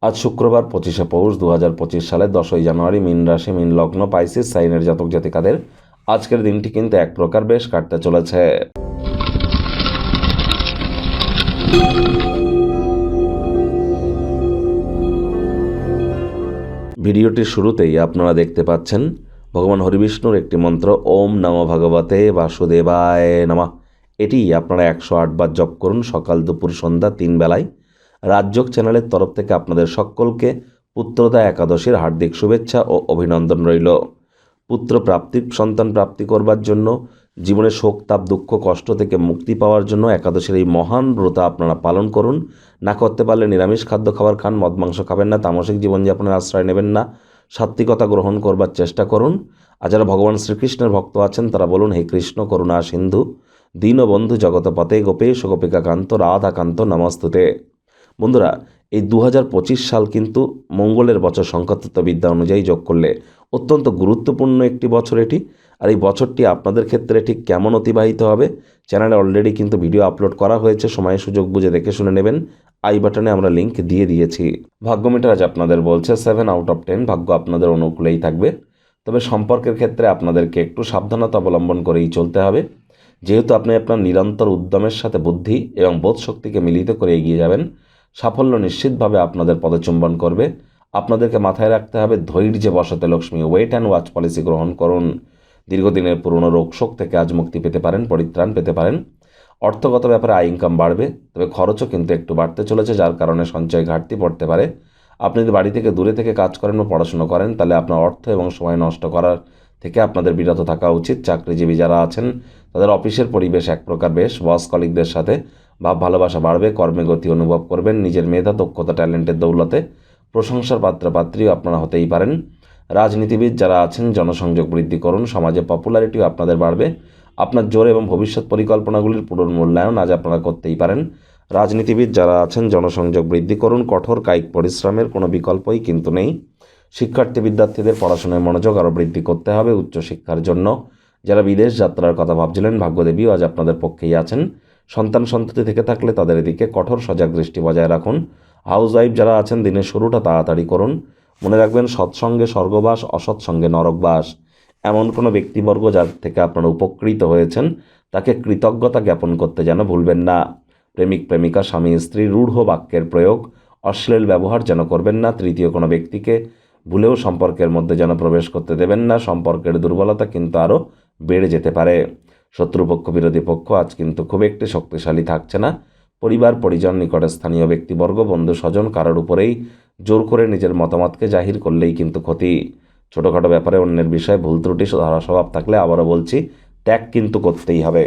আজ শুক্রবার 25শে পৌষ 2025 সালে 10ই জানুয়ারি মীন রাশি মীন লগ্ন পাইসিস সাইনের জাতক জাতিকাদের আজকের দিনটি কিন্তু এক প্রকার বেশ কাটতে চলেছে। ভিডিওটির শুরুতেই আপনারা দেখতে পাচ্ছেন ভগবান হরিবিষ্ণুর একটি মন্ত্র ওম নমো ভগবতে বাসুদেবায় নমঃ। এটি আপনারা 108 বার জপ করুন সকাল দুপুর সন্ধ্যা 3 বেলায়। রাজযোগ চ্যানেলের তরফ থেকে আপনাদের সকলকে পুত্রদা একাদশীর হার্দিক শুভেচ্ছা ও অভিনন্দন রইল। পুত্র প্রাপ্তি সন্তান প্রাপ্তি করবার জন্য জীবনে শোক তাপ দুঃখ কষ্ট থেকে মুক্তি পাওয়ার জন্য একাদশীর এই মহান ব্রত আপনারা পালন করুন। না করতে পারলে নিরামিষ খাদ্য খাবার খান, মদ মাংস খাবেন না, তামসিক জীবনযাপনের আশ্রয় নেবেন না, সাত্ত্বিকতা গ্রহণ করবার চেষ্টা করুন। আর যারা ভগবান শ্রীকৃষ্ণের ভক্ত আছেন তারা বলুন, হে কৃষ্ণ করুণা সিন্ধু দীনবন্ধু জগতপতে গোপেশ গোপিকাকান্ত রাধাকান্ত নমস্তুতে। বন্ধুরা, এই 2025 সাল কিন্তু মঙ্গলের বছর সংখ্যাতত্ত্ববিদ্যা অনুযায়ী যোগ করলে অত্যন্ত গুরুত্বপূর্ণ একটি বছর এটি। আর এই বছরটি আপনাদের ক্ষেত্রে ঠিক কেমন অতিবাহিত হবে চ্যানেলে অলরেডি কিন্তু ভিডিও আপলোড করা হয়েছে, সময় সুযোগ বুঝে দেখে শুনে নেবেন। আই বাটনে আমরা লিঙ্ক দিয়ে দিয়েছি। ভাগ্যমিটার আজ আপনাদের বলছে 7 আউট অফ 10 ভাগ্য আপনাদের অনুকূলেই থাকবে। তবে সম্পর্কের ক্ষেত্রে আপনাদেরকে একটু সাবধানতা অবলম্বন করেই চলতে হবে, যেহেতু আপনি আপনার নিরন্তর উদ্যমের সাথে বুদ্ধি এবং বোধ শক্তিকে মিলিত করে এগিয়ে যাবেন। সাফল্য নিশ্চিতভাবে আপনাদের পদচুম্বন করবে। আপনাদেরকে মাথায় রাখতে হবে ধৈর্যে বসতে লক্ষ্মী, ওয়েট অ্যান্ড ওয়াচ পলিসি গ্রহণ করুন। দীর্ঘদিনের পুরনো রোগশোক থেকে আজ মুক্তি পেতে পারেন, পরিত্রাণ পেতে পারেন। অর্থগত ব্যাপারে আয় ইনকাম বাড়বে, তবে খরচও কিন্তু একটু বাড়তে চলেছে, যার কারণে সঞ্চয় ঘাটতি পড়তে পারে। আপনি যদি বাড়ি থেকে দূরে থেকে কাজ করেন বা পড়াশুনো করেন তাহলে আপনার অর্থ এবং সময় নষ্ট করার থেকে আপনাদের বিরত থাকা উচিত। চাকরিজীবী যারা আছেন তাদের অফিসের পরিবেশ এক প্রকার বেশ, বস কলিগদের সাথে ভাব ভালোবাসা বাড়বে, কর্মে গতি অনুভব করবেন। নিজের মেধা দক্ষতা ট্যালেন্টের দৌলতে প্রশংসার পাত্রপাত্রীও আপনারা হতেই পারেন। রাজনীতিবিদ যারা আছেন জনসংযোগ বৃদ্ধি করুন, সমাজে পপুলারিটিও আপনাদের বাড়বে। আপনার জোর এবং ভবিষ্যৎ পরিকল্পনাগুলির পুনর্মূল্যায়ন আজ আপনারা করতেই পারেন। রাজনীতিবিদ যারা আছেন জনসংযোগ বৃদ্ধি করুন, কঠোর কায়িক পরিশ্রমের কোনো বিকল্পই কিন্তু নেই। শিক্ষার্থী বিদ্যার্থীদের পড়াশোনায় মনোযোগ আরও বৃদ্ধি করতে হবে উচ্চশিক্ষার জন্য। যারা বিদেশ যাত্রার কথা ভাবছিলেন ভাগ্যদেবীও আজ আপনাদের পক্ষেই আছেন। সন্তান সন্ততি থেকে থাকলে তাদের দিকে কঠোর সজাগ দৃষ্টি বজায় রাখুন। হাউসওয়াইফ যারা আছেন দিনের শুরুটা তাড়াতাড়ি করুন। মনে রাখবেন সৎসঙ্গে স্বর্গবাস, অসৎসঙ্গে নরকবাস। এমন কোনো ব্যক্তিবর্গ যার থেকে আপনারা উপকৃত হয়েছেন তাকে কৃতজ্ঞতা জ্ঞাপন করতে যেন ভুলবেন না। প্রেমিক প্রেমিকা স্বামী স্ত্রী রূঢ় বাক্যের প্রয়োগ, অশ্লীল ব্যবহার যেন করবেন না। তৃতীয় কোনো ব্যক্তিকে ভুলেও সম্পর্কের মধ্যে যেন প্রবেশ করতে দেবেন না। সম্পর্কের দুর্বলতা কিন্তু আরও বেড়ে যেতে পারে। শত্রুপক্ষ বিরোধী পক্ষ আজ কিন্তু খুব একটি শক্তিশালী থাকছে না। পরিবার পরিজন নিকটে স্থানীয় ব্যক্তিবর্গ বন্ধু স্বজন কারোর উপরেই জোর করে নিজের মতামতকে জাহির করলেই কিন্তু ক্ষতি। ছোটোখাটো ব্যাপারে অন্যের বিষয়ে ভুল ত্রুটি ধারা স্বভাব থাকলে আবারও বলছি ত্যাগ কিন্তু করতেই হবে।